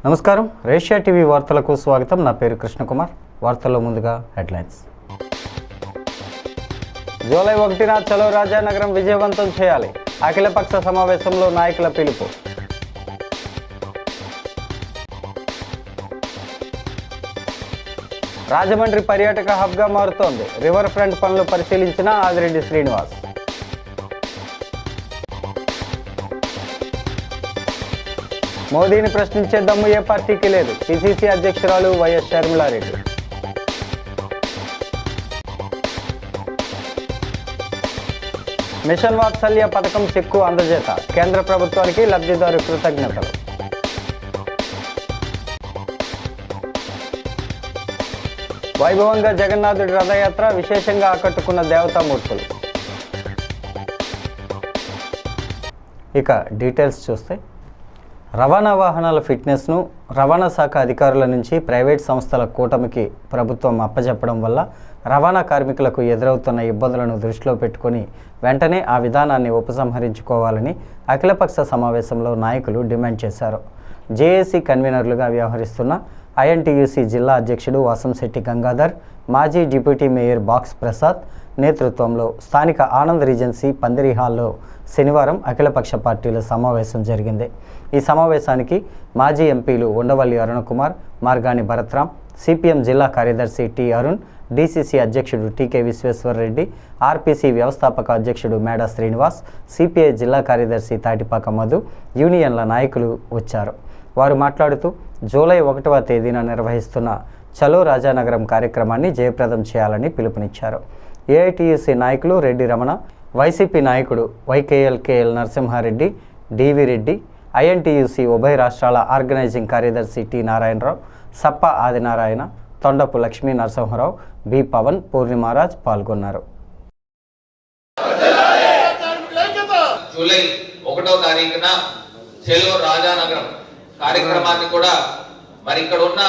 నమస్కారం, రేషియా టీవీ వార్తలకు స్వాగతం. నా పేరు కృష్ణకుమార్. వార్తల్లో ముందుగా హెడ్లైన్స్. జూలై 1న చలో రాజానగరం విజయవంతం చేయాలి. అఖిలపక్ష సమావేశంలో నాయకుల పిలుపు. రాజమండ్రి పర్యాటక హబ్గా మారుతోంది. రివర్ ఫ్రంట్ పనులు పరిశీలించిన ఆదిరెడ్డి శ్రీనివాస్. మోదీని ప్రశ్నించే దమ్ము ఏ పార్టీకి లేదు. పిసిసి అధ్యక్షురాలు వైఎస్ షర్మిలారెడ్డి. మిషన్ వాత్సల్య పథకం చెక్కు అందజేత. కేంద్ర ప్రభుత్వానికి లబ్ధిదారు కృతజ్ఞతలు. వైభవంగా జగన్నాథుడి రథయాత్ర. విశేషంగా ఆకట్టుకున్న దేవతామూర్తులు. ఇక డీటెయిల్స్ చూస్తే, రవాణా వాహనాల ఫిట్నెస్ను రవాణా శాఖ అధికారుల నుంచి ప్రైవేట్ సంస్థల కూటమికి ప్రభుత్వం అప్పజెప్పడం వల్ల రవాణా కార్మికులకు ఎదురవుతున్న ఇబ్బందులను దృష్టిలో పెట్టుకొని వెంటనే ఆ విధానాన్ని ఉపసంహరించుకోవాలని అఖిలపక్ష సమావేశంలో నాయకులు డిమాండ్ చేశారు. జేఏసీ కన్వీనర్లుగా వ్యవహరిస్తున్న ఐఎన్టీయూసీ జిల్లా అధ్యక్షుడు వాసంశెట్టి గంగాధర్, మాజీ డిప్యూటీ మేయర్ బాక్స్ ప్రసాద్ నేతృత్వంలో స్థానిక ఆనంద్ రీజెన్సీ పందిరి హాల్లో శనివారం అఖిలపక్ష పార్టీల సమావేశం జరిగింది. ఈ సమావేశానికి మాజీ ఎంపీలు ఉండవల్లి అరుణకుమార్, మార్గాని భరత్రాం, సిపిఎం జిల్లా కార్యదర్శి టి అరుణ్, డీసీసీ అధ్యక్షుడు టీకే విశ్వేశ్వరరెడ్డి, ఆర్పీసీ వ్యవస్థాపక అధ్యక్షుడు మేడా శ్రీనివాస్, సిపిఐ జిల్లా కార్యదర్శి తాటిపాక మధు, యూనియన్ల నాయకులు వచ్చారు. వారు మాట్లాడుతూ జూలై 1వ తేదీన నిర్వహిస్తున్న చలో రాజానగరం కార్యక్రమాన్ని జయప్రదం చేయాలని పిలుపునిచ్చారు. ఏఐటీయూసీ నాయకులు రెడ్డి రమణ, వైసీపీ నాయకుడు వైకేఎల్కేఎల్ నరసింహారెడ్డి, డివి రెడ్డి, ఐఎన్టీయూసీ ఉభయ రాష్ట్రాల ఆర్గనైజింగ్ కార్యదర్శి టి నారాయణరావు, సప్ప ఆదినారాయణ, తొండపు లక్ష్మీ నరసింహరావు, బి పవన్, పూర్ణిమారాజ్ పాల్గొన్నారు. జూలై 1వ తారీఖున చలో రాజానగరం కార్యక్రమాన్ని కూడా మరి ఇక్కడ ఉన్న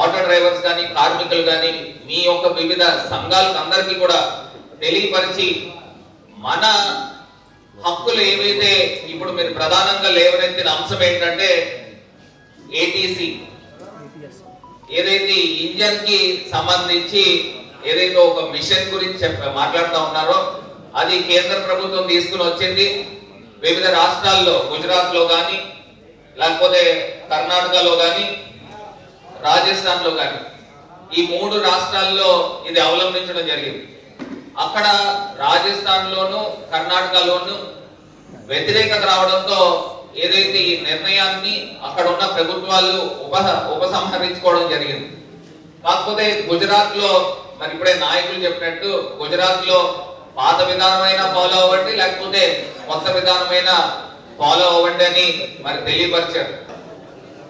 ఆటో డ్రైవర్స్ కానీ కార్మికులు కానీ మీ యొక్క వివిధ సంఘాలకు అందరికీ కూడా తెలియపరిచి మన హక్కులు ఏవైతే ఇప్పుడు మీరు ప్రధానంగా లేవనెత్తిన అంశం ఏంటంటే ఏటీసీ ఏదైతే ఇంజన్ కి సంబంధించి ఏదైతే ఒక మిషన్ గురించి మాట్లాడుతూ ఉన్నారో అది కేంద్ర ప్రభుత్వం తీసుకుని వచ్చింది. వివిధ రాష్ట్రాల్లో గుజరాత్ లో కానీ లేకపోతే కర్ణాటకలో కానీ రాజస్థాన్ లో కానీ ఈ 3 రాష్ట్రాల్లో ఇది అవలంబించడం జరిగింది. అక్కడ రాజస్థాన్ లోను కర్ణాటకలోను వ్యతిరేకత రావడంతో ఏదైతే ఈ నిర్ణయాన్ని అక్కడ ఉన్న ప్రభుత్వాలు ఉపసంహరించుకోవడం జరిగింది. కాకపోతే గుజరాత్ లో మరి ఇప్పుడే నాయకులు చెప్పినట్టు గుజరాత్ లో పాత విధానమైన ఫాలో అవ్వండి లేకపోతే కొత్త విధానమైన ఫాలో అవ్వండి అని మరి తెలియపరిచారు.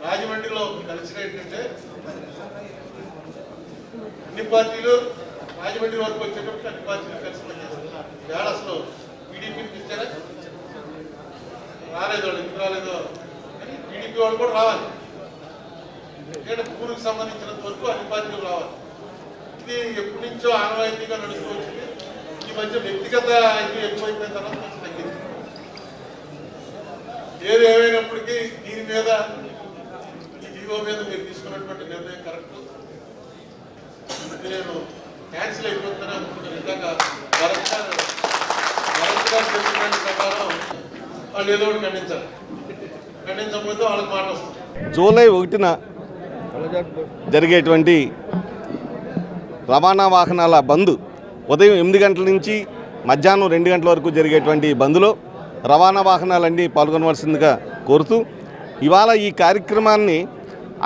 రాజమండ్రిలో కలిసిన ఏంటంటే అన్ని పార్టీలు రాజమండ్రి వరకు వచ్చేటప్పుడు అన్ని పార్టీలు కలిసి పనిచేస్తున్నారు. వేళ అసలు టీడీపీకి ఇచ్చారా రాలేదు, వాళ్ళు ఎందుకు రాలేదో కానీ టీడీపీ వాళ్ళు కూడా రావాలి. ఎందుకంటే ఊరికి సంబంధించినంత వరకు అన్ని పార్టీలు రావాలి. ఇది ఎప్పటి నుంచో ఆనవాయితీగా నడుస్తూ వచ్చింది. ఈ మధ్య వ్యక్తిగత ఇది ఎక్కువైపోయిన తర్వాత కొంచెం తగ్గింది. ఏది ఏమైనప్పటికీ దీని మీద ఈ జీవో మీద మీరు తీసుకున్నటువంటి నిర్ణయం కరెక్ట్. నేను క్యాన్సిల్ అయిపోతుందని అనుకుంటున్నాను. నిజంగా భరత్ గారు చెప్పిన ప్రకారం వాళ్ళు ఏదో ఒకటి ఖండించాలి. ఖండించకపోతే వాళ్ళకి మాట వస్తుంది. జూలై 1న జరిగేటువంటి రవాణా వాహనాల బంద్ ఉదయం 8 గంటల నుంచి మధ్యాహ్నం 2 గంటల వరకు జరిగేటువంటి బంద్లో రవాణా వాహనాలన్నీ పాల్గొనవలసిందిగా కోరుతూ ఇవాళ ఈ కార్యక్రమాన్ని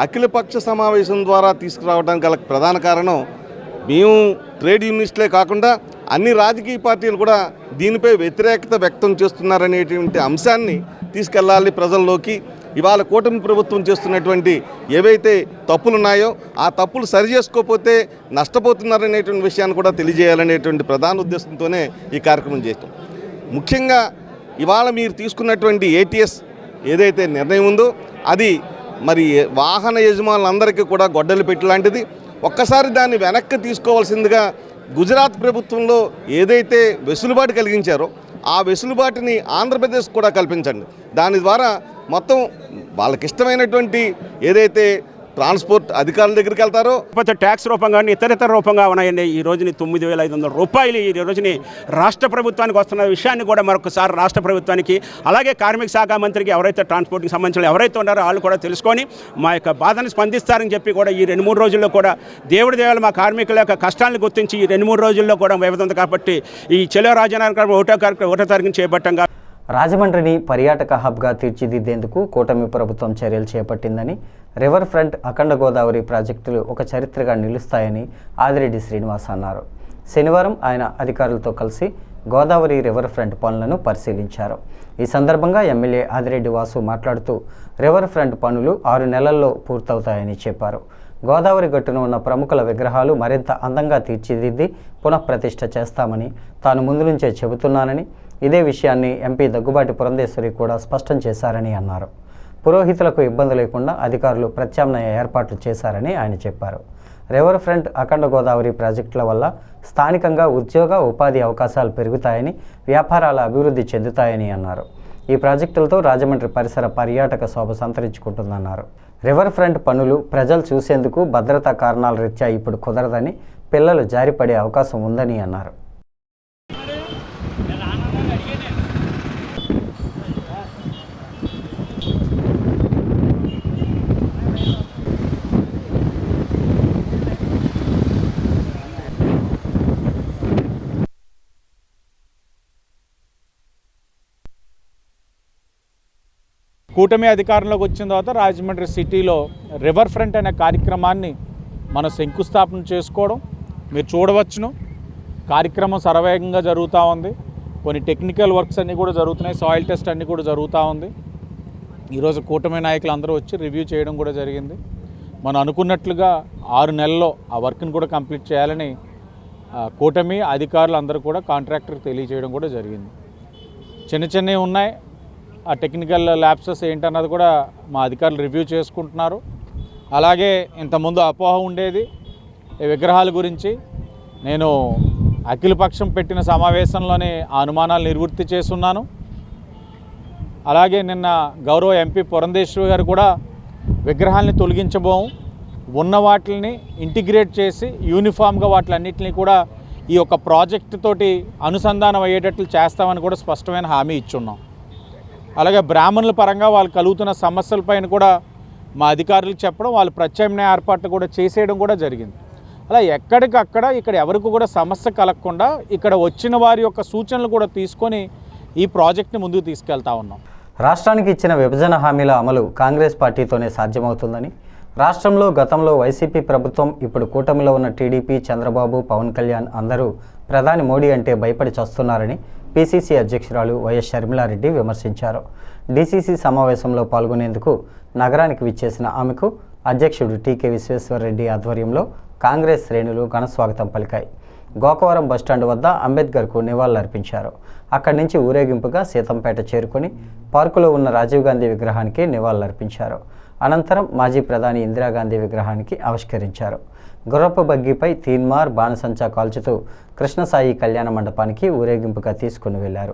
అఖిలపక్ష సమావేశం ద్వారా తీసుకురావడానికి గల ప్రధాన కారణం మేము ట్రేడ్ యూనియనిస్టులే కాకుండా అన్ని రాజకీయ పార్టీలు కూడా దీనిపై వ్యతిరేకత వ్యక్తం చేస్తున్నారనేటువంటి అంశాన్ని తీసుకెళ్లాలి ప్రజల్లోకి. ఇవాళ కూటమి ప్రభుత్వం చేస్తున్నటువంటి ఏవైతే తప్పులు ఉన్నాయో ఆ తప్పులు సరి చేసుకోకపోతే నష్టపోతున్నారనేటువంటి విషయాన్ని కూడా తెలియజేయాలనేటువంటి ప్రధాన ఉద్దేశంతోనే ఈ కార్యక్రమం చేస్తాం. ముఖ్యంగా ఇవాళ మీరు తీసుకున్నటువంటి ఏటీఎస్ ఏదైతే నిర్ణయం ఉందో అది మరి వాహన యజమానులందరికీ కూడా గొడ్డలి పెట్టి లాంటిది. ఒక్కసారి దాన్ని వెనక్కి తీసుకోవాల్సిందిగా గుజరాత్ ప్రభుత్వంలో ఏదైతే వెసులుబాటు కలిగించారో ఆ వెసులుబాటుని ఆంధ్రప్రదేశ్ కూడా కల్పించండి. దాని ద్వారా మొత్తం వాళ్ళకి ఇష్టమైనటువంటి ఏదైతే ట్రాన్స్పోర్ట్ అధికారుల దగ్గరికి వెళ్తారో, లేకపోతే ట్యాక్స్ రూపంగా ఇతర రూపంగా ఉన్నాయండి. ఈ రోజుని 9,500 రూపాయలు ఈ రోజుని రాష్ట్ర ప్రభుత్వానికి వస్తున్న విషయాన్ని కూడా మరొకసారి రాష్ట్ర ప్రభుత్వానికి, అలాగే కార్మిక శాఖ మంత్రికి ఎవరైతే ట్రాన్స్పోర్ట్కి సంబంధించిన ఎవరైతే ఉన్నారో వాళ్ళు కూడా తెలుసుకొని మా యొక్క బాధను స్పందిస్తారని చెప్పి కూడా ఈ 2-3 రోజుల్లో కూడా దేవుడి దేవాలు మా కార్మికుల యొక్క కష్టాలను గుర్తించి ఈ 2-3 రోజుల్లో కూడా వ్యవధి ఉంది కాబట్టి ఈ చెలో రాజధాని ఒకటో తారీఖున చేపట్టంగా రాజమండ్రిని పర్యాటక హబ్గా తీర్చిదిద్దేందుకు కూటమి ప్రభుత్వం చర్యలు చేపట్టిందని, రివర్ ఫ్రంట్ అఖండ గోదావరి ప్రాజెక్టులు ఒక చరిత్రగా నిలుస్తాయని ఆదిరెడ్డి శ్రీనివాస్ అన్నారు. శనివారం ఆయన అధికారులతో కలిసి గోదావరి రివర్ ఫ్రంట్ పనులను పరిశీలించారు. ఈ సందర్భంగా ఎమ్మెల్యే ఆదిరెడ్డి వాసు మాట్లాడుతూ రివర్ ఫ్రంట్ పనులు 6 నెలల్లో పూర్తవుతాయని చెప్పారు. గోదావరి గట్టున ఉన్న ప్రముఖుల విగ్రహాలు మరింత అందంగా తీర్చిదిద్ది పునఃప్రతిష్ఠ చేస్తామని తాను ముందు నుంచే చెబుతున్నానని, ఇదే విషయాన్ని ఎంపీ దగ్గుబాటి పురంధేశ్వరి కూడా స్పష్టం చేశారని అన్నారు. పురోహితులకు ఇబ్బంది లేకుండా అధికారులు ప్రత్యామ్నాయ ఏర్పాట్లు చేశారని ఆయన చెప్పారు. రివర్ ఫ్రంట్ అఖండ గోదావరి ప్రాజెక్టుల వల్ల స్థానికంగా ఉద్యోగ ఉపాధి అవకాశాలు పెరుగుతాయని, వ్యాపారాల అభివృద్ధి చెందుతాయని అన్నారు. ఈ ప్రాజెక్టులతో రాజమండ్రి పరిసర పర్యాటక శోభ సంతరించుకుంటుందన్నారు. రివర్ ఫ్రంట్ పనులు ప్రజలు చూసేందుకు భద్రతా కారణాల రీత్యా ఇప్పుడు కుదరదని, పిల్లలు జారిపడే అవకాశం ఉందని అన్నారు. కూటమి అధికారంలోకి వచ్చిన తర్వాత రాజమండ్రి సిటీలో రివర్ ఫ్రంట్ అనే కార్యక్రమాన్ని మనం శంకుస్థాపన చేసుకోవడం మీరు చూడవచ్చును. కార్యక్రమం శరవేగంగా జరుగుతూ ఉంది. కొన్ని టెక్నికల్ వర్క్స్ అన్నీ కూడా జరుగుతున్నాయి. సాయిల్ టెస్ట్ అన్నీ కూడా జరుగుతూ ఉంది. ఈరోజు కూటమి నాయకులు అందరూ వచ్చి రివ్యూ చేయడం కూడా జరిగింది. మనం అనుకున్నట్లుగా 6 నెలల్లో ఆ వర్క్ని కూడా కంప్లీట్ చేయాలని కూటమి అధికారులు అందరూ కూడా కాంట్రాక్టర్కి తెలియజేయడం కూడా జరిగింది. చిన్నవి ఉన్నాయి. ఆ టెక్నికల్ ల్యాబ్సెస్ ఏంటన్నది కూడా మా అధికారులు రివ్యూ చేసుకుంటున్నారు. అలాగే ఇంతకుముందు అపోహ ఉండేది ఈ విగ్రహాల గురించి. నేను అఖిలపక్షం పెట్టిన సమావేశంలోనే ఆ అనుమానాలు నివృత్తి చేస్తున్నాను. అలాగే నిన్న గౌరవ ఎంపీ పురంధేశ్వరి గారు కూడా విగ్రహాలని తొలగించబోము, ఉన్న వాటిని ఇంటిగ్రేట్ చేసి యూనిఫామ్గా వాటిలన్నింటినీ కూడా ఈ యొక్క ప్రాజెక్టు తోటి అనుసంధానం అయ్యేటట్లు చేస్తామని కూడా స్పష్టమైన హామీ ఇచ్చున్నాం. అలాగే బ్రాహ్మణుల పరంగా వాళ్ళు కలుగుతున్న సమస్యలపైన కూడా మా అధికారులకు చెప్పడం, వాళ్ళు ప్రత్యామ్నాయ ఏర్పాట్లు కూడా చేసేయడం కూడా జరిగింది. అలా ఎక్కడికక్కడ ఇక్కడ ఎవరికి కూడా సమస్య కలగకుండా ఇక్కడ వచ్చిన వారి యొక్క సూచనలు కూడా తీసుకొని ఈ ప్రాజెక్ట్ని ముందుకు తీసుకెళ్తా ఉన్నాం. రాష్ట్రానికి ఇచ్చిన విభజన హామీల అమలు కాంగ్రెస్ పార్టీతోనే సాధ్యమవుతుందని, రాష్ట్రంలో గతంలో వైసీపీ ప్రభుత్వం, ఇప్పుడు కూటమిలో ఉన్న టీడీపీ, చంద్రబాబు, పవన్ కళ్యాణ్ అందరూ ప్రధాని మోడీ అంటే భయపడి చస్తున్నారని పీసీసీ అధ్యక్షురాలు వైఎస్ షర్మిలారెడ్డి విమర్శించారు. డీసీసీ సమావేశంలో పాల్గొనేందుకు నగరానికి విచ్చేసిన ఆమెకు అధ్యక్షుడు టీకే విశ్వేశ్వరరెడ్డి ఆధ్వర్యంలో కాంగ్రెస్ శ్రేణులు ఘనస్వాగతం పలికాయి. గోకవరం బస్టాండ్ వద్ద అంబేద్కర్కు నివాళులర్పించారు. అక్కడి నుంచి ఊరేగింపుగా సీతంపేట చేరుకొని పార్కులో ఉన్న రాజీవ్ గాంధీ విగ్రహానికి నివాళులర్పించారు. అనంతరం మాజీ ప్రధాని ఇందిరాగాంధీ విగ్రహానికి ఆవిష్కరించారు. గుర్రపు బగ్గీపై తీన్మార్, బాణసంచా కాల్చుతూ కృష్ణసాయి కళ్యాణ మండపానికి ఊరేగింపుగా తీసుకుని వెళ్లారు.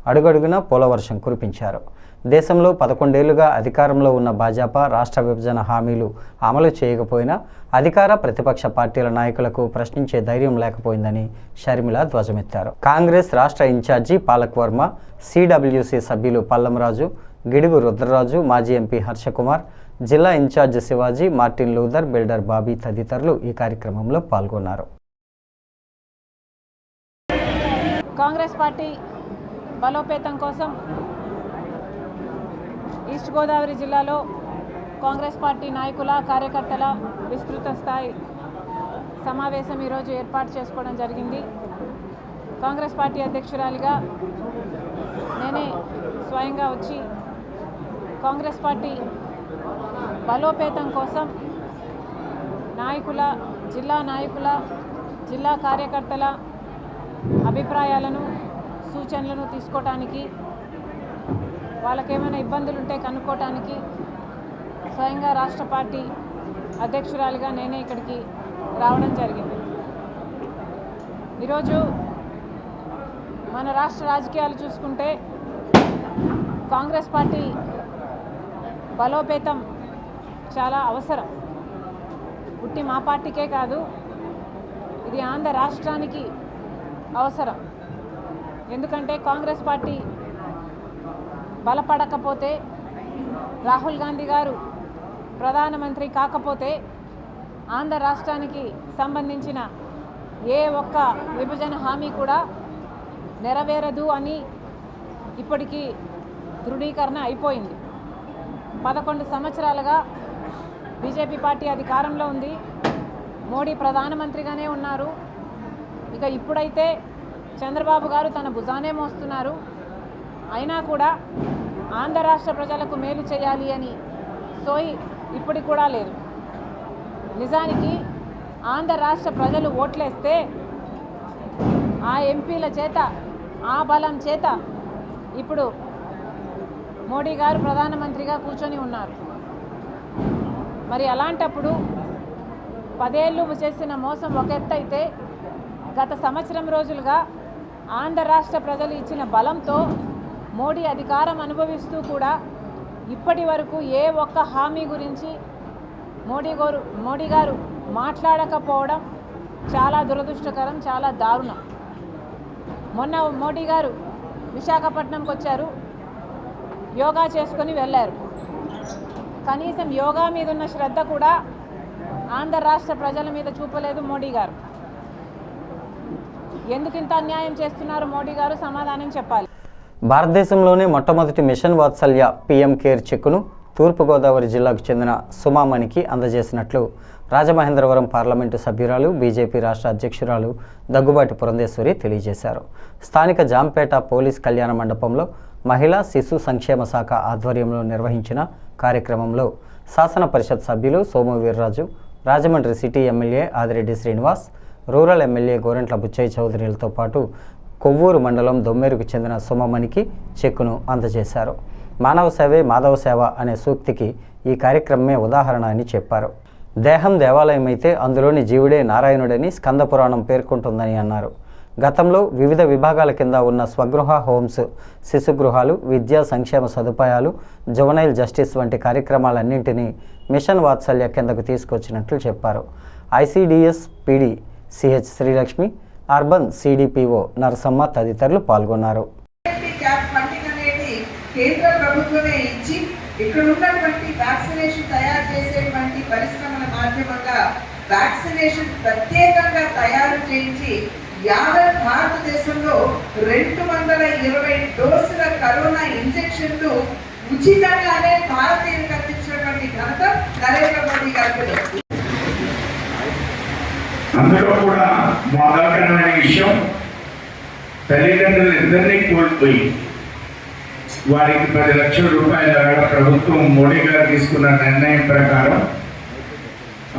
అడుగడుగునా పూలవర్షం కురిపించారు. దేశంలో 11 ఏళ్లుగా అధికారంలో ఉన్న భాజపా రాష్ట్ర విభజన హామీలు అమలు చేయకపోయినా అధికార ప్రతిపక్ష పార్టీల నాయకులకు ప్రశ్నించే ధైర్యం లేకపోయిందని షర్మిల ధ్వజమెత్తారు. కాంగ్రెస్ రాష్ట్ర ఇన్ఛార్జి పాలక్ వర్మ, సిడబ్ల్యూసీ సభ్యులు పల్లంరాజు, గిడుగు రుద్రరాజు, మాజీ ఎంపీ హర్షకుమార్, జిల్లా incharge Shivaji, Martin Luther, builder Bobby తదితరులు ఈ కార్యక్రమంలో పాల్గొన్నారు. కాంగ్రెస్ పార్టీ బలోపేతం కోసం ఈస్ట్ గోదావరి జిల్లాలో కాంగ్రెస్ పార్టీ నాయకుల, కార్యకర్తల విస్తృత స్థాయి సమావేశం ఈరోజు ఏర్పాటు చేసుకోవడం జరిగింది. కాంగ్రెస్ పార్టీ అధ్యక్షురాలిగా నేనే స్వయంగా వచ్చి కాంగ్రెస్ పార్టీ బలోపేతం కోసం నాయకుల, జిల్లా కార్యకర్తల అభిప్రాయాలను, సూచనలను తీసుకోవటానికి, వాళ్ళకేమైనా ఇబ్బందులు ఉంటే కనుక్కోవటానికి స్వయంగా రాష్ట్ర పార్టీ అధ్యక్షురాలిగా నేనే ఇక్కడికి రావడం జరిగింది. ఈరోజు మన రాష్ట్ర రాజకీయాలు చూసుకుంటే కాంగ్రెస్ పార్టీ బలోపేతం చాలా అవసరం. పుట్టి మా పార్టీకే కాదు, ఇది ఆంధ్ర రాష్ట్రానికి అవసరం. ఎందుకంటే కాంగ్రెస్ పార్టీ బలపడకపోతే, రాహుల్ గాంధీ గారు ప్రధానమంత్రి కాకపోతే ఆంధ్ర రాష్ట్రానికి సంబంధించిన ఏ ఒక్క విభజన హామీ కూడా నెరవేరదు అని ఇప్పటికీ ధృవీకరణ అయిపోయింది. 11 సంవత్సరాలుగా బీజేపీ పార్టీ అధికారంలో ఉంది, మోడీ ప్రధానమంత్రిగానే ఉన్నారు. ఇక ఇప్పుడైతే చంద్రబాబు గారు తన భుజానే మోస్తున్నారు. అయినా కూడా ఆంధ్ర రాష్ట్ర ప్రజలకు మేలు చేయాలి అని సోయి ఇప్పటికి కూడా లేదు. నిజానికి ఆంధ్ర రాష్ట్ర ప్రజలు ఓట్లేస్తే ఆ ఎంపీల చేత, ఆ బలం చేత ఇప్పుడు మోడీ గారు ప్రధానమంత్రిగా కూర్చొని ఉన్నారు. మరి అలాంటప్పుడు 10 ఏళ్ళు చేసిన మోసం ఒక ఎత్తు అయితే, గత సంవత్సరం రోజులుగా ఆంధ్ర రాష్ట్ర ప్రజలు ఇచ్చిన బలంతో మోడీ అధికారం అనుభవిస్తూ కూడా ఇప్పటి వరకు ఏ ఒక్క హామీ గురించి మోడీ గారు మాట్లాడకపోవడం చాలా దురదృష్టకరం, చాలా దారుణం. మొన్న మోడీ గారు విశాఖపట్నంకి వచ్చారు, యోగా చేసుకొని వెళ్ళారు. కనీసం యోగా మీద ఉన్న శ్రద్ధ కూడా ఆంధ్ర రాష్ట్ర ప్రజల మీద చూపలేదు మోడీ గారు. ఎందుకు ఇంత అన్యాయం చేస్తున్నారు మోడీ గారు? సమాధానం చెప్పాలి. భారతదేశంలోనే మొట్టమొదటి మిషన్ వాత్సల్య పీఎం కేర్ చెక్కును తూర్పుగోదావరి జిల్లాకు చెందిన సుమామణికి అందజేసినట్లు రాజమహేంద్రవరం పార్లమెంటు సభ్యురాలు బీజేపీ రాష్ట్ర అధ్యక్షురాలు దగ్గుబాటి పురంధేశ్వరి తెలియజేశారు. స్థానిక జాంపేట పోలీస్ కళ్యాణ మండపంలో మహిళా శిశు సంక్షేమ శాఖ ఆధ్వర్యంలో నిర్వహించిన కార్యక్రమంలో శాసన పరిషత్ సభ్యులు Somu Veerraju, Rajahmundry city MLA Adireddy Srinivas, rural MLA Gorantla Butchaiah చౌదరిలతో పాటు కొవ్వూరు మండలం దొమ్మెరుకు చెందిన సుమమణికి చెక్కును అందజేశారు. మానవ సేవే మాధవ సేవ అనే సూక్తికి ఈ కార్యక్రమమే ఉదాహరణ అని చెప్పారు. దేహం దేవాలయమైతే అందులోని జీవుడే నారాయణుడని స్కంద పురాణం పేర్కొంటుందని అన్నారు. గతంలో వివిధ విభాగాల కింద ఉన్న స్వగృహ హోమ్స్, శిశు గృహాలు, విద్యా సంక్షేమ సదుపాయాలు, జువనైల్ జస్టిస్ వంటి కార్యక్రమాలన్నింటినీ మిషన్ వాత్సల్య కిందకు తీసుకొచ్చినట్లు చెప్పారు. ICDS PD CH Srilakshmi, urban CDPO Narasamma తదితరులు పాల్గొన్నారు. కేంద్ర ప్రభుత్వమే ఇచ్చి ఇక్కడ ఉన్నటువంటి వ్యాక్సినేషన్ తయారు చేసేటువంటి పరిశ్రమల మాధ్యమంగా వ్యాక్సినేషన్ ప్రత్యేకంగా తయారు చేయించి యావత్ భారతదేశంలో 220 డోసుల కరోనా ఇంజెక్షన్లు ఉచితంగానే భారతీయులకు అందించినటువంటి ఘనత నరేంద్ర మోడీ గారికి. అందులో కూడా బాధాకరమైన విషయం, తల్లిదండ్రులు ఇద్దరినీ కోల్పోయి వారికి 10 లక్షల రూపాయల ప్రభుత్వం మోడీ గారు తీసుకున్న నిర్ణయం ప్రకారం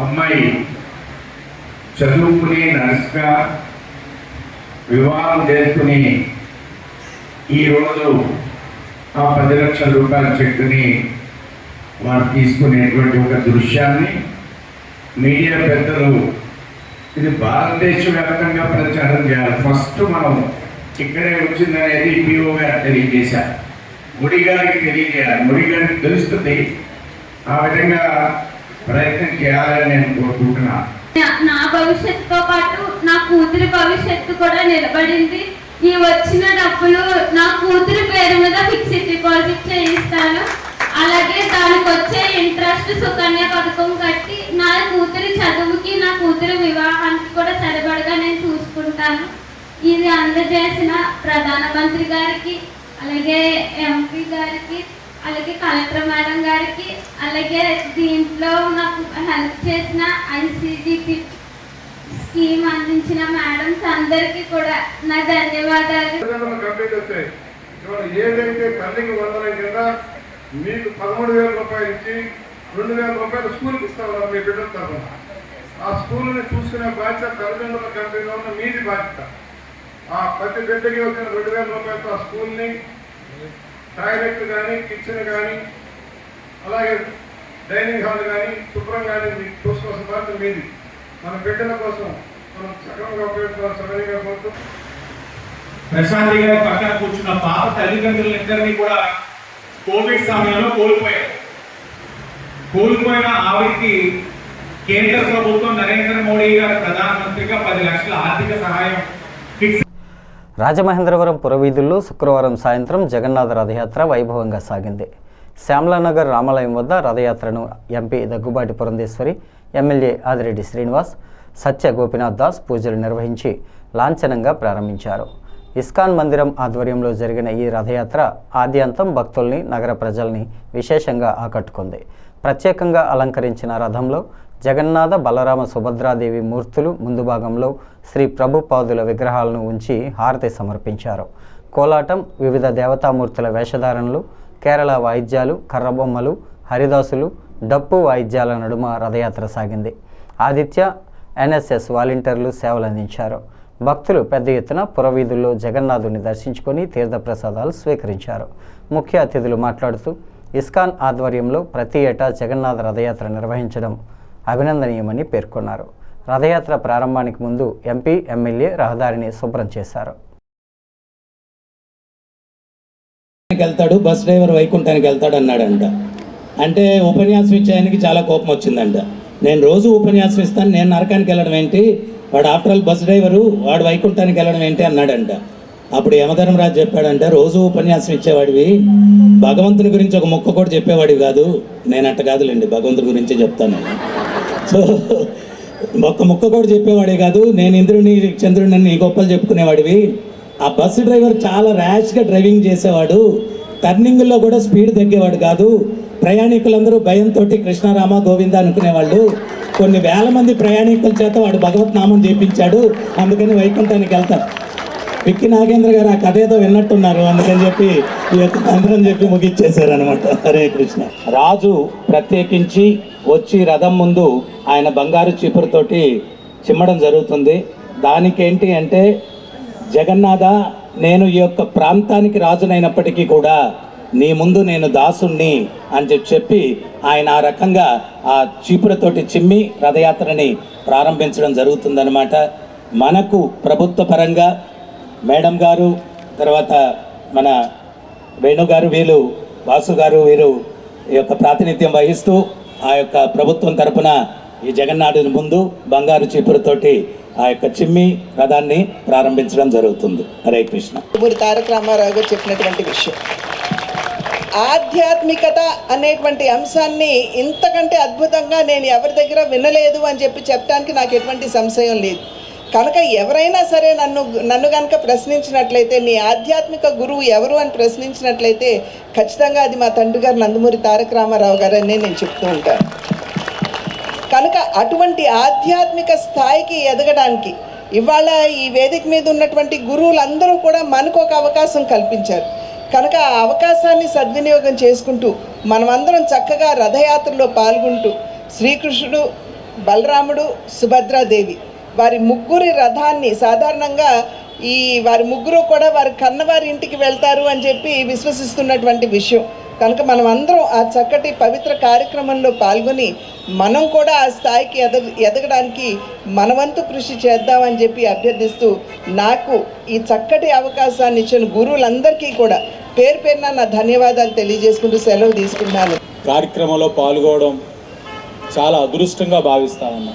అమ్మాయి చదువుకుని నర్సుగా వివాహం చేసుకుని ఈరోజు ఆ 10 లక్షల రూపాయల చెక్కుని వారు తీసుకునేటువంటి ఒక దృశ్యాన్ని మీడియా పెద్దలు ఇది భారతదేశ వ్యాప్తంగా ప్రచారం చేయాలి. ఫస్ట్ మనం ఇక్కడే వచ్చిందనేది పిఓ గారు తెలియజేశారు, మోడీ గారికి తెలియజేయాలి, మోడీ గారికి తెలుస్తుంది. ఆ విధంగా ప్రయత్నం చేయాలని నేను కోరుకుంటున్నాను. నా భవిష్యత్తుతో పాటు నా కూతురి భవిష్యత్తు కూడా నిలబడింది. ఈ వచ్చిన డబ్బులు నా కూతురి పేరు మీద ఫిక్స్డ్ డిపాజిట్ చేయిస్తాను. అలాగే దానికి వచ్చే ఇంట్రెస్ట్ సుకన్య పథకం కట్టి నా కూతురి చదువుకి, నా కూతురి వివాహానికి కూడా సరిపడగా నేను చూసుకుంటాను. ఇది అందజేసిన ప్రధానమంత్రి గారికి, అలాగే ఎంపీ గారికి, అలాగే కలెక్టర్ మేడం గారికి, అలాగే దీంట్లో నాకు హెల్ప్ చేసిన ఐసిడిపి స్కీమ్ అందించిన మేడమ్స్ అందరికీ కూడా నా ధన్యవాదాలు. ఏదైతే తల్లికి వందనం కింద మీకు 13,000 రూపాయలు ఇచ్చి 2,000 రూపాయలు స్కూల్కి ఇస్తామన్నారు మీ బిడ్డల తరఫున. ఆ స్కూల్ని చూసుకునే బాధ్యత తల్లిదండ్రుల కంపెనీలో ఉన్న మీది బాధ్యత. ఆ ప్రతి బిడ్డకి వచ్చిన 2,000 రూపాయలతో ఆ స్కూల్ని, టాయిలెట్ కానీ, కిచెన్ కానీ, అలాగే డైనింగ్ హాల్ కానీ శుభ్రం కానీ మీకు చూసుకోవాల్సిన బాధ్యత మీది. మన బిడ్డల కోసం మనం సక్రమంగా ఉపయోగించుకోవాలి. సరైనగా కోరుతూ ప్రశాంతి గారి పక్కన కూర్చున్న పాప తల్లిదండ్రులిద్దరినీ కూడా కోవిడ్ సమయంలో కోల్పోయారు. కోల్పోయిన ఆవిరికి కేంద్ర ప్రభుత్వం నరేంద్ర మోడీ గారు ప్రధానమంత్రిగా 10 లక్షల ఆర్థిక సహాయం ఫిక్స్. రాజమహేంద్రవరం పురవీధుల్లో శుక్రవారం సాయంత్రం జగన్నాథ రథయాత్ర వైభవంగా సాగింది. శ్యామలానగర్ రామాలయం వద్ద రథయాత్రను ఎంపీ దగ్గుబాటి పురంధేశ్వరి, ఎమ్మెల్యే ఆదిరెడ్డి శ్రీనివాస్, సత్య గోపీనాథ్ దాస్ పూజలు నిర్వహించి లాంఛనంగా ప్రారంభించారు. ఇస్కాన్ మందిరం ఆధ్వర్యంలో జరిగిన ఈ రథయాత్ర ఆద్యంతం భక్తుల్ని, నగర ప్రజల్ని విశేషంగా ఆకట్టుకుంది. ప్రత్యేకంగా అలంకరించిన రథంలో జగన్నాథ, బలరామ, సుభద్రాదేవి మూర్తులు ముందు భాగంలో శ్రీ ప్రభుపాదుల విగ్రహాలను ఉంచి హారతి సమర్పించారు. కోలాటం, వివిధ దేవతామూర్తుల వేషధారణలు, కేరళ వాయిద్యాలు, కర్రబొమ్మలు, హరిదాసులు, డప్పు వాయిద్యాల నడుమ రథయాత్ర సాగింది. ఆదిత్య, ఎన్ఎస్ఎస్ వాలంటీర్లు సేవలందించారు. భక్తులు పెద్ద ఎత్తున పురవీధుల్లో జగన్నాథుని దర్శించుకొని తీర్థప్రసాదాలు స్వీకరించారు. ముఖ్య అతిథులు మాట్లాడుతూ ఇస్కాన్ ఆధ్వర్యంలో ప్రతి ఏటా జగన్నాథ రథయాత్ర నిర్వహించడం అభినందనీయమని పేర్కొన్నారు. రథయాత్ర ప్రారంభానికి ముందు ఎంపీ, ఎమ్మెల్యే రహదారిని శుభ్రం చేశారు. వెళ్తాడు, బస్ డ్రైవర్ వైకుంఠానికి వెళ్తాడు అన్నాడంట. అంటే ఉపన్యాసం ఇచ్చే ఆయనకి చాలా కోపం వచ్చిందంట. నేను రోజు ఉపన్యాసం ఇస్తాను, నేను నరకానికి వెళ్ళడం ఏంటి, వాడు ఆఫ్టర్ ఆల్ బస్ డ్రైవరు, వాడు వైకుంఠానికి వెళ్ళడం ఏంటి అన్నాడంట. అప్పుడు యమధర్మరాజు చెప్పాడంటే, రోజు ఉపన్యాసం ఇచ్చేవాడివి, భగవంతుని గురించి ఒక ముక్క కూడా చెప్పేవాడివి కాదు. నేను అట్ట కాదులేండి, భగవంతుడి గురించే చెప్తాను. సో ఒక్క ముక్క కూడా చెప్పేవాడే కాదు, నేను ఇంద్రుని చంద్రుడిని నీ గొప్పలు చెప్పుకునేవాడివి. ఆ బస్సు డ్రైవర్ చాలా ర్యాష్గా డ్రైవింగ్ చేసేవాడు, టర్నింగ్లో కూడా స్పీడ్ తగ్గేవాడు కాదు. ప్రయాణికులందరూ భయంతో కృష్ణారామ గోవింద అనుకునేవాళ్ళు. కొన్ని వేల మంది ప్రయాణికుల చేత వాడు భగవత్ నామం చేపించాడు, అందుకని వైకుంఠానికి వెళ్తాం. పిక్కి నాగేంద్ర గారు ఆ కథ ఏదో విన్నట్టున్నారు, అందుకని చెప్పి ఈ యొక్క మంత్రం చెప్పి ముగిచ్చేశారు అనమాట. హరే కృష్ణ. రాజు ప్రత్యేకించి వచ్చి రథం ముందు ఆయన బంగారు చీపురుతోటి చిమ్మడం జరుగుతుంది. దానికేంటి అంటే, జగన్నాథ, నేను ఈ యొక్క ప్రాంతానికి రాజునైనప్పటికీ కూడా నీ ముందు నేను దాసుణ్ణి అని చెప్పి ఆయన ఆ రకంగా ఆ చీపురతోటి చిమ్మి రథయాత్రని ప్రారంభించడం జరుగుతుందన్నమాట. మనకు ప్రభుత్వ పరంగా మేడం గారు, తర్వాత మన వేణుగారు, వీళ్ళు వాసు గారు, వీరు ఈ యొక్క ప్రాతినిధ్యం వహిస్తూ ఆ యొక్క ప్రభుత్వం తరపున ఈ జగన్నాథుని ముందు బంగారు చీపురుతోటి ఆ యొక్క చిమ్మి రథాన్ని ప్రారంభించడం జరుగుతుంది. హరే కృష్ణ. తారక రామారావు గారు చెప్పినటువంటి విషయం, ఆధ్యాత్మికత అనేటువంటి అంశాన్ని ఇంతకంటే అద్భుతంగా నేను ఎవరి దగ్గర వినలేదు అని చెప్పి చెప్పడానికి నాకు ఎటువంటి సంశయం లేదు. కనుక ఎవరైనా సరే నన్ను కనుక ప్రశ్నించినట్లయితే, నీ ఆధ్యాత్మిక గురువు ఎవరు అని ప్రశ్నించినట్లయితే ఖచ్చితంగా అది మా తండ్రి గారు నందమూరి తారక రామారావు గారు అని నేను చెప్తూ ఉంటాను. కనుక అటువంటి ఆధ్యాత్మిక స్థాయికి ఎదగడానికి ఇవాళ ఈ వేదిక మీద ఉన్నటువంటి గురువులందరూ కూడా మనకు ఒక అవకాశం కల్పించారు. కనుక ఆ అవకాశాన్ని సద్వినియోగం చేసుకుంటూ మనమందరం చక్కగా రథయాత్రలో పాల్గొంటూ శ్రీకృష్ణుడు, బలరాముడు, సుభద్రాదేవి వారి ముగ్గురి రథాన్ని సాధారణంగా వారి ముగ్గురు కూడా వారి కన్నవారి ఇంటికి వెళ్తారు అని చెప్పి విశ్వసిస్తున్నటువంటి విషయం. కనుక మనం అందరం ఆ చక్కటి పవిత్ర కార్యక్రమంలో పాల్గొని మనం కూడా ఆ స్థాయికి ఎదగడానికి మనవంతు కృషి చేద్దామని చెప్పి అభ్యర్థిస్తూ, నాకు ఈ చక్కటి అవకాశాన్ని ఇచ్చిన గురువులందరికీ కూడా పేరు పేరున నా ధన్యవాదాలు తెలియజేసుకుంటూ సెలవు తీసుకున్నాను. కార్యక్రమంలో పాల్గొనడం చాలా అదృష్టంగా భావిస్తామన్నా.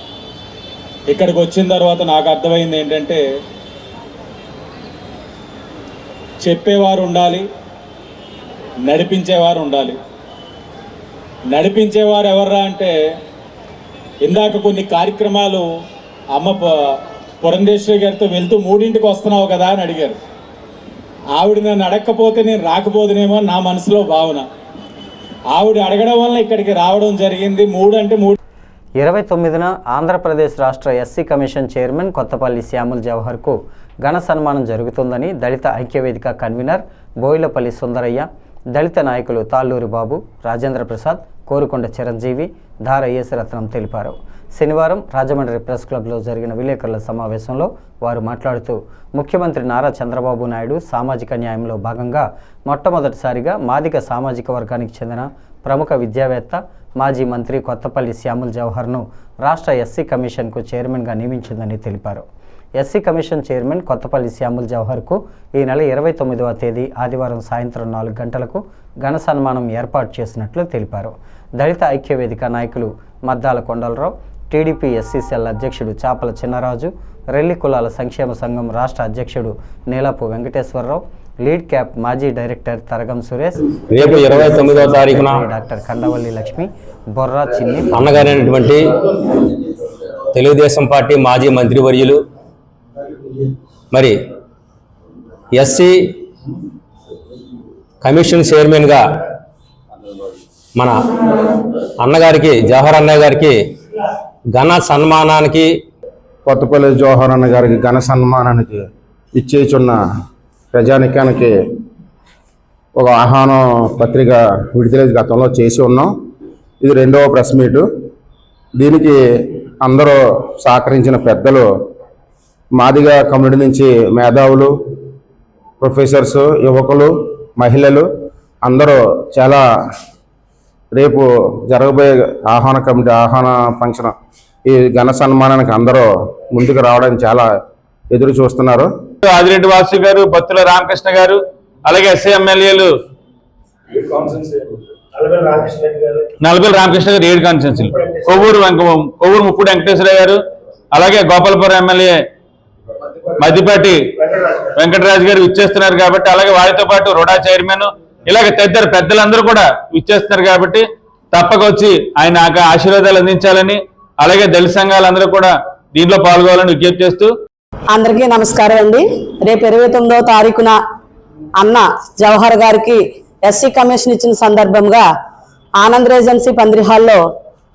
ఇక్కడికి వచ్చిన తర్వాత నాకు అర్థమైంది ఏంటంటే, చెప్పేవారు ఉండాలి, నడిపించేవారు ఉండాలి. నడిపించేవారు ఎవర్రా అంటే, ఇందాక కొన్ని కార్యక్రమాలు అమ్మ పురంధేశ్వరి గారితో వెళ్తూ 3ంటికి వస్తున్నావు కదా అని అడిగారు. ఆవిడ నన్ను అడగకపోతే నేను రాకపోదునేమో నా మనసులో భావన. ఆవిడ అడగడం వల్ల ఇక్కడికి రావడం జరిగింది. 29న ఆంధ్రప్రదేశ్ రాష్ట్ర SC commission chairman Kothapalli Samuel జవహర్కు ఘన సన్మానం జరుగుతుందని దళిత ఐక్యవేదిక కన్వీనర్ బోయిలపల్లి సుందరయ్య, దళిత నాయకులు తాళ్ళూరి బాబు, రాజేంద్ర ప్రసాద్, కోరుకొండ చిరంజీవి, ధార యేసరత్నం తెలిపారు. శనివారం రాజమండ్రి ప్రెస్ క్లబ్లో జరిగిన విలేకరుల సమావేశంలో వారు మాట్లాడుతూ, ముఖ్యమంత్రి నారా చంద్రబాబు నాయుడు సామాజిక న్యాయంలో భాగంగా మొట్టమొదటిసారిగా మాదిగ సామాజిక వర్గానికి చెందిన ప్రముఖ విద్యావేత్త, మాజీ మంత్రి కొత్తపల్లి శ్యాముల్ జవహర్ను రాష్ట్ర ఎస్సీ కమిషన్కు చైర్మన్గా నియమించిందని తెలిపారు. SC commission chairman Kothapalli Samuel జవహర్కు ఈ నెల 29వ తేదీ ఆదివారం సాయంత్రం 4 గంటలకు ఘన సన్మానం ఏర్పాటు చేసినట్లు తెలిపారు. దళిత ఐక్యవేదిక నాయకులు Maddala Kondalarao, TDP SC cell అధ్యక్షుడు చాపల చిన్నరాజు, రెల్లి కులాల సంక్షేమ సంఘం రాష్ట్ర అధ్యక్షుడు నీలాపు వెంకటేశ్వరరావు, లీడ్ క్యాప్ మాజీ డైరెక్టర్ తరగం సురేష్, రేపు 29వ తారీఖున డాక్టర్ కండవల్లి లక్ష్మి, బొర్రా చిన్ని, అన్నగారైనటువంటి తెలుగుదేశం పార్టీ మాజీ మంత్రివర్యులు, మరి ఎస్సీ కమిషన్ చైర్మన్గా మన అన్నగారికి జవహర్ అన్నయ్య గారికి ఘన సన్మానానికి, కొత్తపల్లి జవహర్ అన్న గారికి ఘన సన్మానానికి ఇచ్చేచున్న ప్రజానికానికి ఒక ఆహ్వాన పత్రిక విడుదల గతంలో చేసి ఉన్నాం. ఇది 2వ ప్రెస్ మీటు. దీనికి అందరూ సహకరించిన పెద్దలు, మాదిగ కమ్యూనిటీ నుంచి మేధావులు, ప్రొఫెసర్స్, యువకులు, మహిళలు అందరూ చాలా రేపు జరగబోయే ఆహ్వాన ఫంక్షన్ ఈ ఘన సన్మానానికి అందరూ ముందుకు రావడానికి చాలా ఎదురు చూస్తున్నారు. ఆదిరెడ్డి వాసు గారు, బత్తుల రామకృష్ణ గారు, అలాగే ఎస్సీ ఎమ్మెల్యేలు నలబెల్లి రామకృష్ణ గారు 7 కాన్స్టిట్యున్సీలు, కొవ్వూరు ముప్పుడు వెంకటేశ్వర గారు, అలాగే గోపాలపురం ఎమ్మెల్యే మద్దిపాటి వెంకటరాజు గారు ఇచ్చేస్తున్నారు కాబట్టి, అలాగే వారితో పాటు రుడా చైర్మన్, ఇలాగ తదితర పెద్దలందరూ కూడా ఇచ్చేస్తున్నారు కాబట్టి తప్పక వచ్చి ఆయన ఆశీర్వాదాలు అందించాలని, అలాగే దళిత సంఘాలందరూ కూడా దీంట్లో పాల్గొవాలని విజ్ఞప్తి చేస్తూ అందరికీ నమస్కారం అండి. రేపు 29వ తారీఖున అన్న జవహర్ గారికి ఎస్సీ కమిషన్ ఇచ్చిన సందర్భంగా ఆనంద్ రెజెన్సీ పందిరి హాల్లో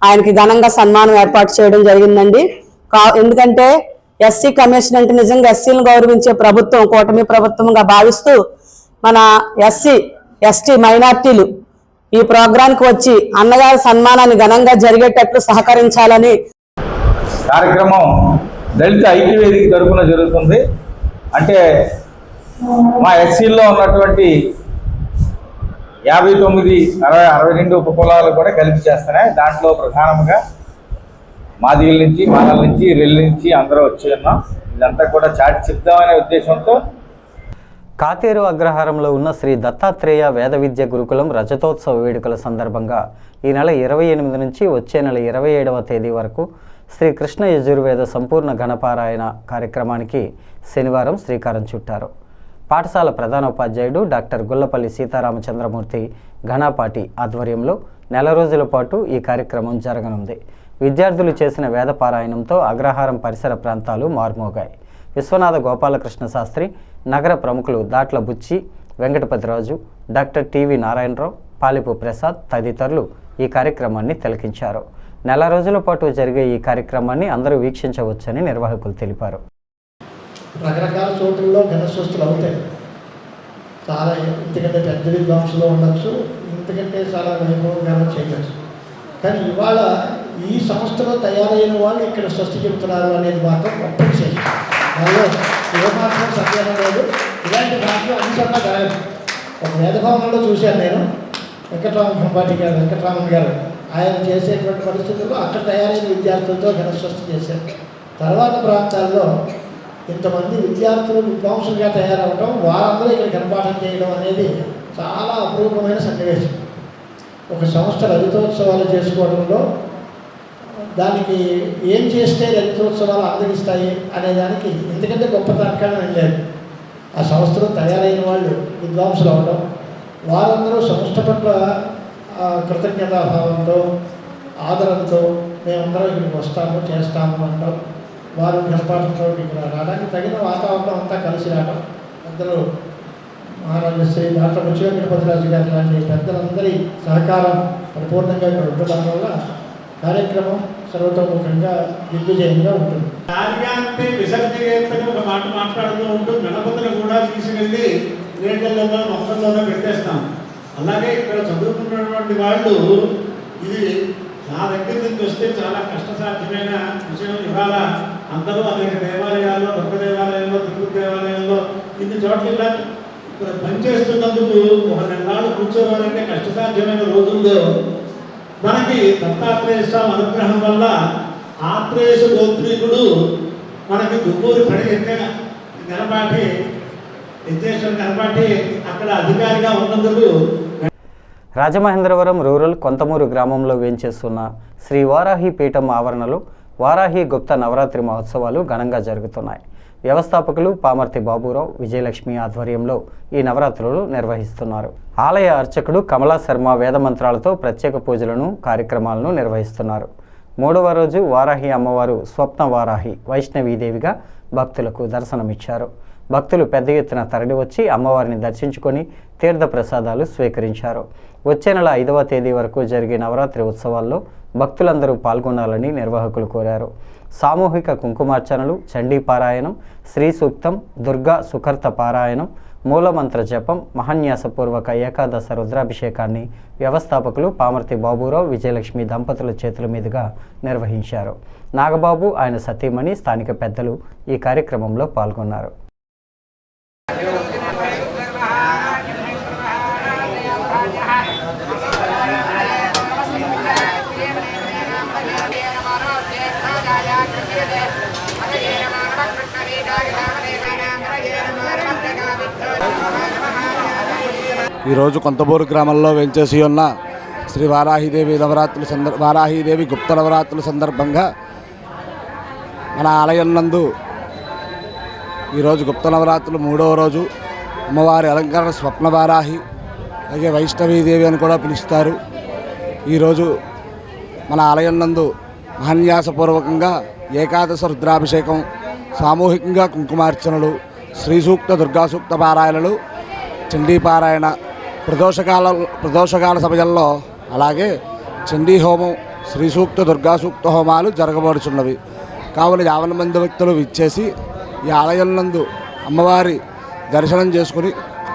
ఆయనకి ఘనంగా సన్మానం ఏర్పాటు చేయడం జరిగిందండి. ఎందుకంటే ఎస్సీ కమిషన్ అంటే నిజంగా ఎస్సీలను గౌరవించే ప్రభుత్వం, కూటమి ప్రభుత్వంగా భావిస్తూ మన ఎస్సీ ఎస్టీ మైనార్టీలు ఈ ప్రోగ్రాంకి వచ్చి అన్నగారి సన్మానాన్ని ఘనంగా జరిగేటట్లు సహకరించాలని కార్యక్రమం దళిత ఐక్యవేదిక తరపున జరుగుతుంది. అంటే మా ఎస్సీల్లో ఉన్నటువంటి 59, 62 ఉపకులాలు కూడా కలిపి చేస్తున్నాయి. దాంట్లో ప్రధానంగా మాదిగల నుంచి, మాలల నుంచి, రెల్లి నుంచి అందరూ వచ్చి ఉన్నాం. ఇదంతా కూడా చాటి చెప్దామనే ఉద్దేశంతో కాతేరు అగ్రహారంలో ఉన్న శ్రీ దత్తాత్రేయ వేద విద్య గురుకులం రజతోత్సవ వేడుకల సందర్భంగా ఈ నెల 28 నుంచి వచ్చే నెల 27వ తేదీ వరకు శ్రీ కృష్ణ యజుర్వేద సంపూర్ణ ఘనపారాయణ కార్యక్రమానికి శనివారం శ్రీకారం చుట్టారు. పాఠశాల ప్రధానోపాధ్యాయుడు డాక్టర్ గుల్లపల్లి సీతారామచంద్రమూర్తి ఘనపాటి ఆధ్వర్యంలో నెల రోజుల పాటు ఈ కార్యక్రమం జరగనుంది. విద్యార్థులు చేసిన వేద పారాయణంతో అగ్రహారం పరిసర ప్రాంతాలు మార్మోగాయి. విశ్వనాథ గోపాలకృష్ణ శాస్త్రి, నగర ప్రముఖులు దాట్ల బుచ్చి, వెంకటపతిరాజు, డాక్టర్ టివి నారాయణరావు, పాలిపు ప్రసాద్ తదితరులు ఈ కార్యక్రమాన్ని తిలకించారు. నెల రోజుల పాటు జరిగే ఈ కార్యక్రమాన్ని అందరూ వీక్షించవచ్చని నిర్వాహకులు తెలిపారు. రకరకాల చోట్లలో ఘనస్వస్తులు అవుతాయి. చాలా ఇంతకంటే పెద్ద విద్వాంసులు ఉండొచ్చు, ఇంతకంటే చాలా వైభవంగా చేయవచ్చు. కానీ ఇవాళ ఈ సంస్థలో తయారైన వాళ్ళు ఇక్కడ స్వస్తి చెబుతున్నారు అనేది మాత్రం గొప్ప విశేషం. వాళ్ళు ఏమాత్రం సందేహం లేదు. ఇలాంటి దాంట్లో అన్ని చోట్ల గాయం. ఒక వేదభవనంలో చూశాను నేను, వెంకటరామన్ గారు ఆయన చేసేటువంటి పరిస్థితుల్లో అక్కడ తయారైన విద్యార్థులతో ఘనస్వస్తి చేశారు. తర్వాత ప్రాంతాల్లో ఇంతమంది విద్యార్థులు విద్వాంసులుగా తయారవడం, వారందరూ ఇక్కడ ఘనపాఠం చేయడం అనేది చాలా అపూర్వమైన సన్నివేశం. ఒక సంస్థ లలితోత్సవాలు చేసుకోవడంలో దానికి ఏం చేస్తే లలితోత్సవాలు అందరిస్తాయి అనే దానికి ఎందుకంటే గొప్ప తర్కాన్ని లేదు. ఆ సంస్థలో తయారైన వాళ్ళు విద్వాంసులు అవడం, వారందరూ సంస్థ పట్ల కృతజ్ఞతాభావంతో, ఆదరంతో మేమందరం ఇక్కడికి వస్తాము, చేస్తాము అంటాం. వారు ఘనపాఠంతో ఇక్కడ రావడానికి తగిన వాతావరణం అంతా కలిసి రావడం, అందరూ మహారాజు శ్రీ డాక్టర్ బుచ్చి వెంకటపతిరాజు గారి లాంటి పెద్దలందరి సహకారం పరిపూర్ణంగా ఇక్కడ ఉండడం వల్ల కార్యక్రమం సర్వతోముఖంగా దిగ్విజయంగా ఉంటుంది. కార్యాన్ని విసర్జన ఒక మాట మాట్లాడుతూ ఉంటూ గణపతిని కూడా తీసుకెళ్ళి నీళ్ళల్లో మొక్కల్లోనే పెట్టేస్తాం. అలాగే ఇక్కడ చదువుకున్నటువంటి వాళ్ళు ఇది నా దగ్గర నుంచి వస్తే చాలా కష్టసాధ్యమైన విషయం. ఇవాళ అందరూ అనేక దేవాలయాల్లో, దుర్గ దేవాలయంలో, తిరుపతి దేవాలయంలో ఇన్ని చోట్ల ఇక్కడ పనిచేస్తున్నందుకు ఒక నెలలు కూర్చోవాలంటే కష్టసాధ్యమైన రోజుల్లో మనకి దత్తాత్రేయ స్వామి అనుగ్రహం వల్ల ఆత్రేయ గోత్రీకుడు మనకి దుబ్బూరు పడి నిలబాటి విద్యేశ్వర్ నిలబాటి అక్కడ అధికారిగా ఉన్నందుకు. రాజమహేంద్రవరం రూరల్ కొంతమూరు గ్రామంలో వేంచేస్తున్న శ్రీ వారాహి పీఠం ఆవరణలో వారాహి గుప్త నవరాత్రి మహోత్సవాలు ఘనంగా జరుగుతున్నాయి. వ్యవస్థాపకులు పామర్తి బాబురావు, విజయలక్ష్మి ఆధ్వర్యంలో ఈ నవరాత్రులు నిర్వహిస్తున్నారు. ఆలయ అర్చకుడు కమలా శర్మ వేదమంత్రాలతో ప్రత్యేక పూజలను కార్యక్రమాలను నిర్వహిస్తున్నారు. 3వ రోజు వారాహి అమ్మవారు స్వప్న వారాహి వైష్ణవీదేవిగా భక్తులకు దర్శనమిచ్చారు. భక్తులు పెద్ద ఎత్తున తరలివచ్చి అమ్మవారిని దర్శించుకొని తీర్థ ప్రసాదాలు స్వీకరించారు. వచ్చే నెల 5వ తేదీ వరకు జరిగే నవరాత్రి ఉత్సవాల్లో భక్తులందరూ పాల్గొనాలని నిర్వాహకులు కోరారు. సామూహిక కుంకుమార్చనలు, చండీ పారాయణం, శ్రీ సూక్తం, దుర్గా సుకర్త పారాయణం, మూలమంత్ర జపం, మహాన్యాసపూర్వక ఏకాదశ రుద్రాభిషేకాన్ని వ్యవస్థాపకులు పామర్తి బాబురావు, విజయలక్ష్మి దంపతుల చేతుల మీదుగా నిర్వహించారు. నాగబాబు, ఆయన సతీమణి, స్థానిక పెద్దలు ఈ కార్యక్రమంలో పాల్గొన్నారు. ఈరోజు కొంతమూరు గ్రామంలో వెంచేసి ఉన్న శ్రీ వారాహిదేవి వారాహిదేవి గుప్త నవరాత్రుల సందర్భంగా మన ఆలయం నందు ఈరోజు గుప్త నవరాత్రులు 3వ రోజు అమ్మవారి అలంకరణ స్వప్న వారాహి, అలాగే వైష్ణవీదేవి అని కూడా పిలుస్తారు. ఈరోజు మన ఆలయం నందు మహాన్యాసపూర్వకంగా ఏకాదశ రుద్రాభిషేకం, సామూహికంగా కుంకుమార్చనలు, శ్రీ సూక్త, దుర్గా సూక్త పారాయణలు, చండీ పారాయణ, ప్రదోషకాల సమయంలో అలాగే చండీ హోమం, శ్రీ సూక్త, దుర్గా సూక్త హోమాలు జరగబడుచున్నవి. కావున 50 మంది వ్యక్తులు ఇచ్చేసి ఈ ఆలయం నందు అమ్మవారి దర్శనం చేసుకుని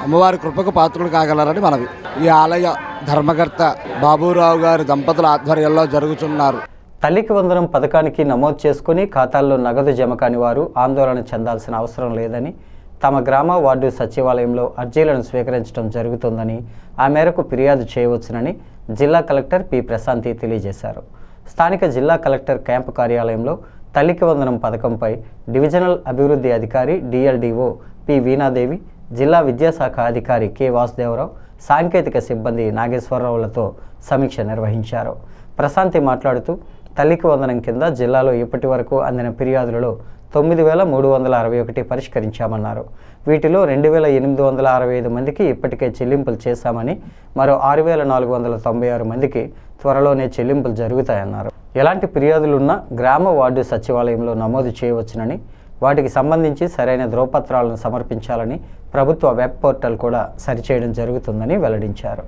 అమ్మవారి కృపకు పాత్రలు కాగలరని మనవి. ఈ ఆలయ ధర్మకర్త బాబురావు గారి దంపతుల ఆధ్వర్యంలో జరుగుతున్నారు. తల్లికి వందనం పథకానికి నమోదు చేసుకుని ఖాతాల్లో నగదు జమ కాని వారు ఆందోళన చెందాల్సిన అవసరం లేదని, తమ గ్రామ వార్డు సచివాలయంలో అర్జీలను స్వీకరించడం జరుగుతుందని, ఆ మేరకు ఫిర్యాదు చేయవచ్చునని జిల్లా కలెక్టర్ పి ప్రశాంతి తెలియజేశారు. స్థానిక జిల్లా కలెక్టర్ క్యాంపు కార్యాలయంలో తల్లికి వందనం పథకంపై డివిజనల్ అభివృద్ధి అధికారి డిఎల్డిఓ పి వీణాదేవి, జిల్లా విద్యాశాఖ అధికారి కె వాసుదేవరావు, సాంకేతిక సిబ్బంది నాగేశ్వరరావులతో సమీక్ష నిర్వహించారు. ప్రశాంతి మాట్లాడుతూ తల్లికి వందనం కింద జిల్లాలో ఇప్పటి వరకు అందిన ఫిర్యాదులలో 9,361 పరిష్కరించామన్నారు. వీటిలో 2,865 మందికి ఇప్పటికే చెల్లింపులు చేశామని, మరో 6,496 మందికి త్వరలోనే చెల్లింపులు జరుగుతాయన్నారు. ఎలాంటి ఫిర్యాదులున్నా గ్రామ వార్డు సచివాలయంలో నమోదు చేయవచ్చునని, వాటికి సంబంధించి సరైన ధ్రువపత్రాలను సమర్పించాలని ప్రభుత్వ వెబ్ పోర్టల్ కూడా సరిచేయడం జరుగుతుందని వెల్లడించారు.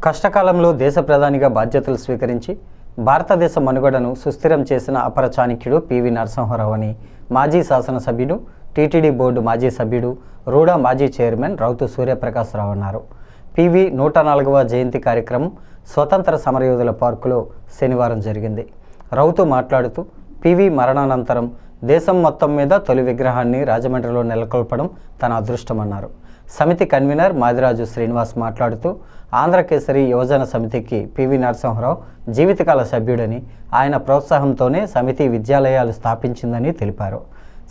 కష్టకాలంలో దేశ ప్రధానిగా బాధ్యతలు స్వీకరించి భారతదేశ మనుగడను సుస్థిరం చేసిన అపర చాణక్యుడు పివి నరసింహారావు అని మాజీ శాసనసభ్యుడు, టీటీడీ బోర్డు మాజీ సభ్యుడు, రూడా మాజీ చైర్మన్ రౌతు సూర్యప్రకాశ్రావు అన్నారు. పివి 104వ జయంతి కార్యక్రమం స్వతంత్ర సమరయోధుల పార్కులో శనివారం జరిగింది. రౌతు మాట్లాడుతూ పివి మరణానంతరం దేశం మొత్తం మీద తొలి విగ్రహాన్ని రాజమండ్రిలో నెలకొల్పడం తన అదృష్టమన్నారు. సమితి కన్వీనర్ మాదిరాజు శ్రీనివాస్ మాట్లాడుతూ ఆంధ్రకేసరి యువజన సమితికి పివి నరసింహారావు జీవితకాల సభ్యుడని, ఆయన ప్రోత్సాహంతోనే సమితి విద్యాలయాలు స్థాపించిందని తెలిపారు.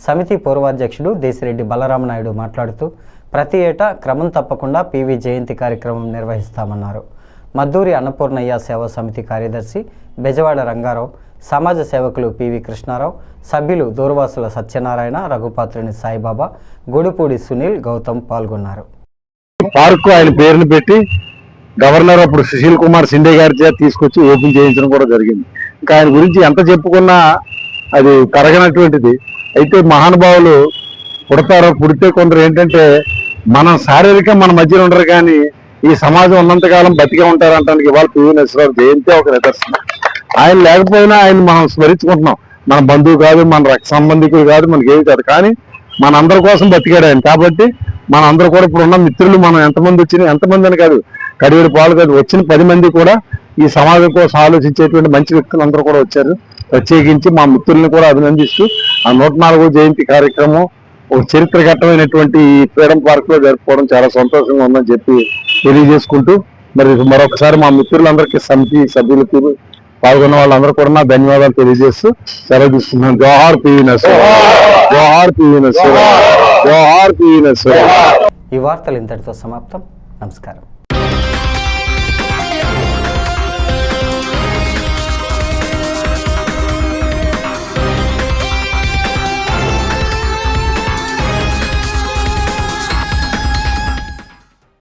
సమితి పూర్వాధ్యక్షుడు దేశిరెడ్డి బలరామనాయుడు మాట్లాడుతూ ప్రతి ఏటా క్రమం తప్పకుండా పివి జయంతి కార్యక్రమం నిర్వహిస్తామన్నారు. మద్దూరి అన్నపూర్ణయ్య సేవా సమితి కార్యదర్శి బెజవాడ రంగారావు, సమాజ సేవకులు పివి కృష్ణారావు, సభ్యులు దూర్వాసుల సత్యనారాయణ, రఘుపాత్రుని సాయిబాబా, గుడిపూడి సునీల్, గౌతమ్ పాల్గొన్నారు. పార్కు ఆయన పేరును పెట్టి గవర్నర్ అప్పుడు సుశీల్ కుమార్ సిండే గారి చేత తీసుకొచ్చి ఓపెన్ చేయించడం కూడా జరిగింది. ఇంకా ఆయన గురించి ఎంత చెప్పుకున్నా అది తరగనటువంటిది. అయితే మహానుభావులు పుడతారో, పుడితే కొందరు ఏంటంటే మనం శారీరకం మన మధ్యలో ఉండరు కానీ ఈ సమాజం ఉన్నంతకాలం బతికే ఉంటారంటానికి ఇవాళ పివి నరసింహారావు జయంతి ఒక నిదర్శనం. ఆయన లేకపోయినా ఆయన మనం స్మరించుకుంటున్నాం. మన బంధువు కాదు, మన రక్త సంబంధికుడు కాదు, మనకి ఏది కాదు, కానీ మన అందరి కోసం బతికాడు ఆయన. కాబట్టి మన అందరూ కూడా ఇప్పుడు ఉన్న మిత్రులు మనం ఎంతమంది వచ్చినా, ఎంతమంది అని కాదు, కడివేడు పాలు కాదు, వచ్చిన 10 మంది కూడా ఈ సమాజం కోసం ఆలోచించేటువంటి మంచి వ్యక్తులు అందరూ కూడా వచ్చారు. ప్రత్యేకించి మా మిత్రుల్ని కూడా అభినందిస్తూ ఆ 104వ జయంతి కార్యక్రమం ఒక చరిత్రఘట్టమైనటువంటి ఈ ఫ్రీడమ్ పార్క్ లో జరుపుకోవడం చాలా సంతోషంగా ఉందని చెప్పి తెలియజేసుకుంటూ, మరి మరొకసారి మా మిత్రులందరికీ, సమితి సభ్యులకి, పాల్గొన్న వాళ్ళందరూ కూడా నా ధన్యవాదాలు తెలియజేస్తూ సెలవు తీసుకున్నాను. జోహార్ పివి నరసింహారావు, జోహార్ పివి నరసింహారావు, జోహార్ పివి నరసింహారావు. ఈ వార్తలు ఇంతటితో సమాప్తం. నమస్కారం.